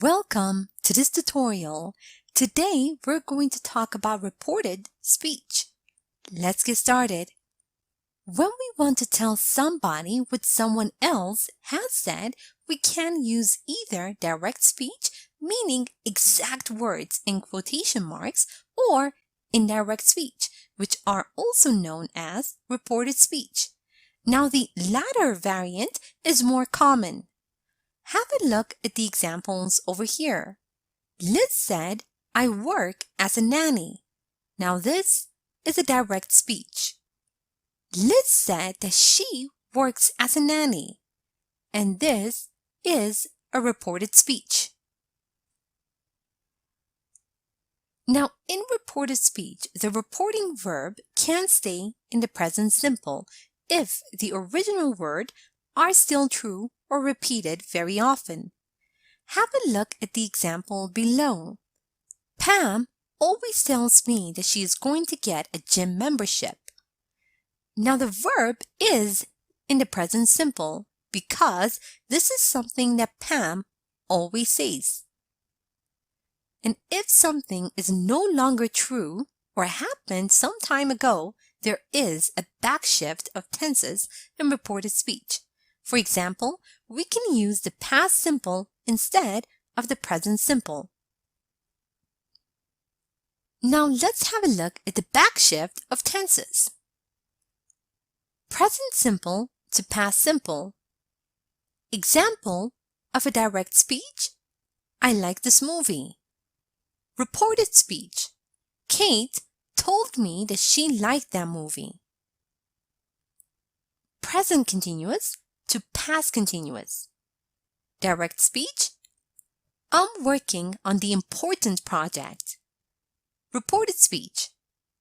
Welcome to this tutorial. Today we're going to talk about reported speech. Let's get started. When we want to tell somebody what someone else has said, we can use either direct speech, meaning exact words in quotation marks, or indirect speech, which are also known as reported speech. Now the latter variant is more common. Have a look at the examples over here. Liz said, I work as a nanny. Now this is a direct speech. Liz said that she works as a nanny. And this is a reported speech. Now in reported speech, the reporting verb can stay in the present simple if the original word are still true or repeated very often. Have a look at the example below. Pam always tells me that she is going to get a gym membership. Now the verb is in the present simple because this is something that Pam always says. And if something is no longer true or happened some time ago, there is a backshift of tenses in reported speech. For example, we can use the past simple instead of the present simple. Now let's have a look at the backshift of tenses. Present simple to past simple. Example of a direct speech: I like this movie. Reported speech: Kate told me that she liked that movie. Present continuous to past continuous. Direct speech: I'm working on the important project. Reported speech: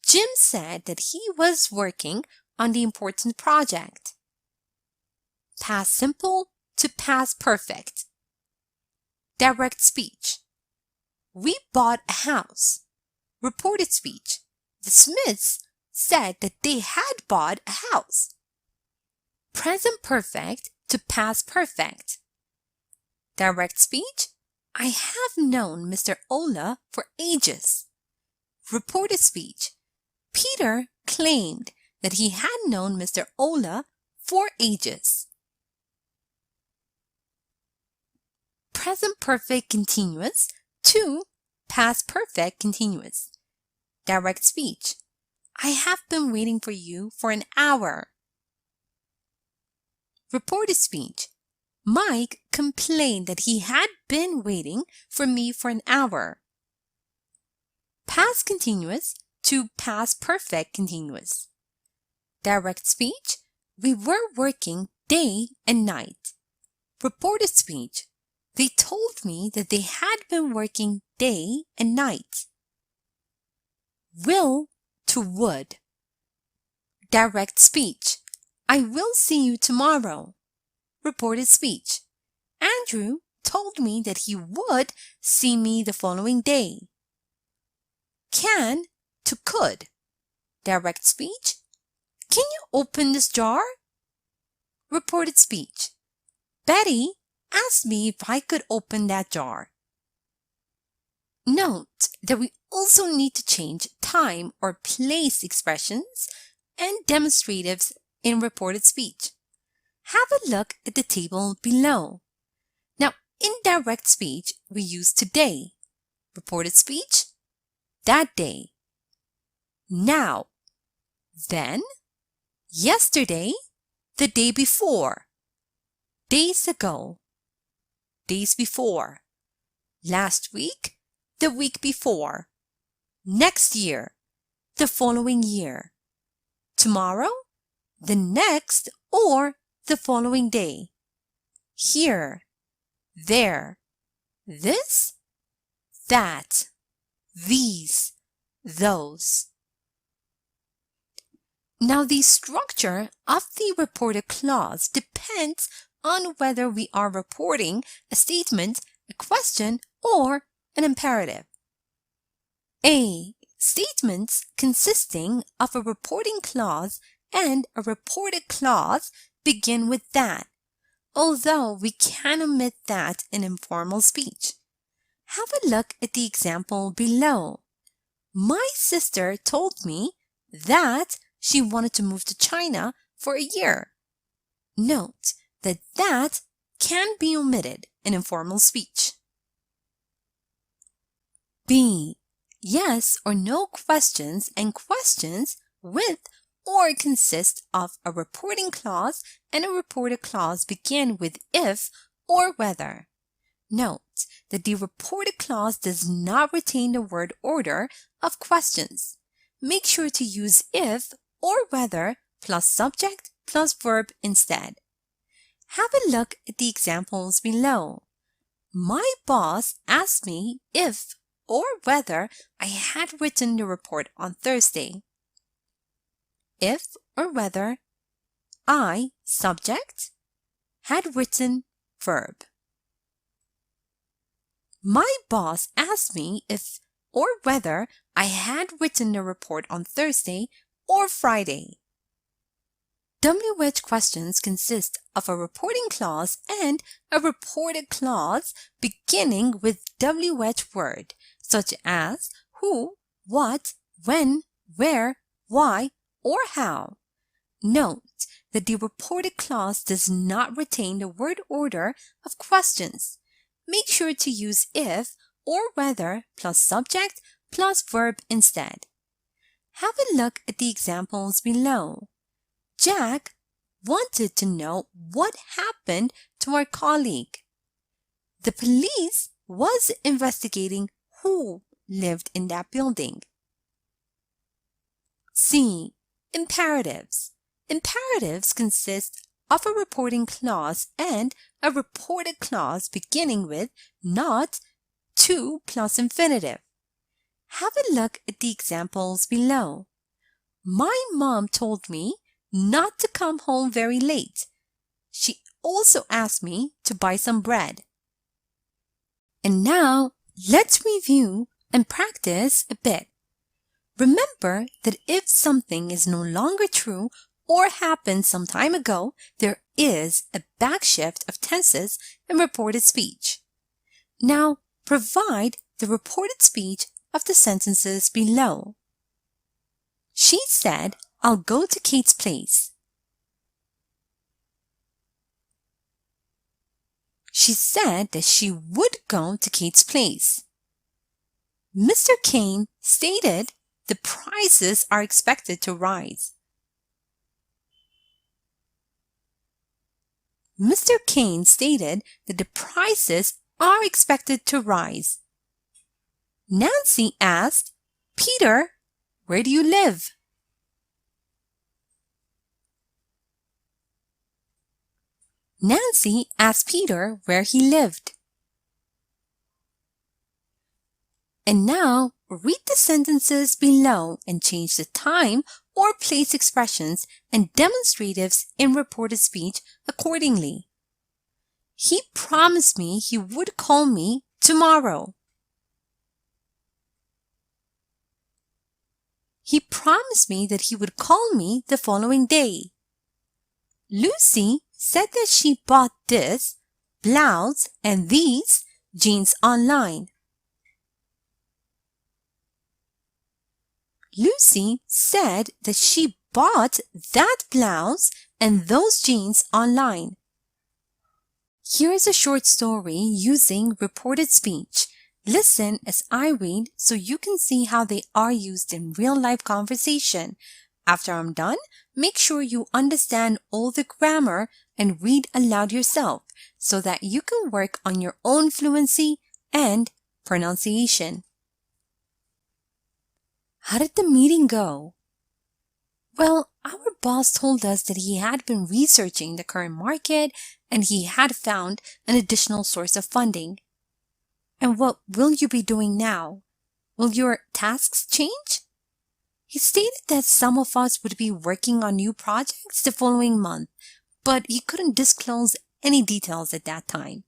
Jim said that he was working on the important project. Past simple to past perfect. Direct speech: We bought a house. Reported speech: The Smiths said that they had bought a house. Present perfect to past perfect. Direct speech: I have known Mr. Ola for ages. Reported speech: Peter claimed that he had known Mr. Ola for ages. Present perfect continuous to past perfect continuous. Direct speech: I have been waiting for you for an hour. Reported speech: Mike complained that he had been waiting for me for an hour. Past continuous to past perfect continuous. Direct speech: We were working day and night. Reported speech: They told me that they had been working day and night. Will to would. Direct speech: I will see you tomorrow. Reported speech: Andrew told me that he would see me the following day. Can to could. Direct speech: Can you open this jar? Reported speech: Betty asked me if I could open that jar. Note that we also need to change time or place expressions and demonstratives in reported speech. Have a look at the table below. Now, in direct speech, we use today. Reported speech: that day. Now. Then. Yesterday. The day before. Days ago. Days before. Last week. The week before. Next year. The following year. Tomorrow. The next or the following day. Here. There. This. That. These. Those. Now the structure of the reported clause depends on whether we are reporting a statement, a question, or an imperative. A. Statements consisting of a reporting clause and a reported clause begin with that, although we can omit that in informal speech. Have a look at the example below. My sister told me that she wanted to move to China for a year. Note that can be omitted in informal speech. B. Yes or no questions and questions with or consist of a reporting clause, and a reported clause begin with if or whether. Note that the reported clause does not retain the word order of questions. Make sure to use if or whether plus subject plus verb instead. Have a look at the examples below. My boss asked me if or whether I had written the report on Thursday. If or whether I, subject, had written verb. My boss asked me if or whether I had written the report on Thursday or Friday. WH questions consist of a reporting clause and a reported clause beginning with WH word, such as who, what, when, where, why, or how. Note that the reported clause does not retain the word order of questions. Make sure to use if or whether plus subject plus verb instead. Have a look at the examples below. Jack wanted to know what happened to our colleague. The police was investigating who lived in that building. C. Imperatives. Imperatives consist of a reporting clause and a reported clause beginning with not, to plus infinitive. Have a look at the examples below. My mom told me not to come home very late. She also asked me to buy some bread. And now, let's review and practice a bit. Remember that if something is no longer true or happened some time ago, there is a backshift of tenses in reported speech. Now, provide the reported speech of the sentences below. She said, I'll go to Kate's place. She said that she would go to Kate's place. Mr. Kane stated the prices are expected to rise. Mr. Kane stated that the prices are expected to rise. Nancy asked, Peter, where do you live? Nancy asked Peter where he lived. And now, read the sentences below and change the time or place expressions and demonstratives in reported speech accordingly. He promised me he would call me tomorrow. He promised me that he would call me the following day. Lucy said that she bought this blouse and these jeans online. Lucy said that she bought that blouse and those jeans online. Here is a short story using reported speech. Listen as I read so you can see how they are used in real-life conversation. After I'm done, make sure you understand all the grammar and read aloud yourself so that you can work on your own fluency and pronunciation. How did the meeting go? Well, our boss told us that he had been researching the current market and he had found an additional source of funding. And what will you be doing now? Will your tasks change? He stated that some of us would be working on new projects the following month, but he couldn't disclose any details at that time.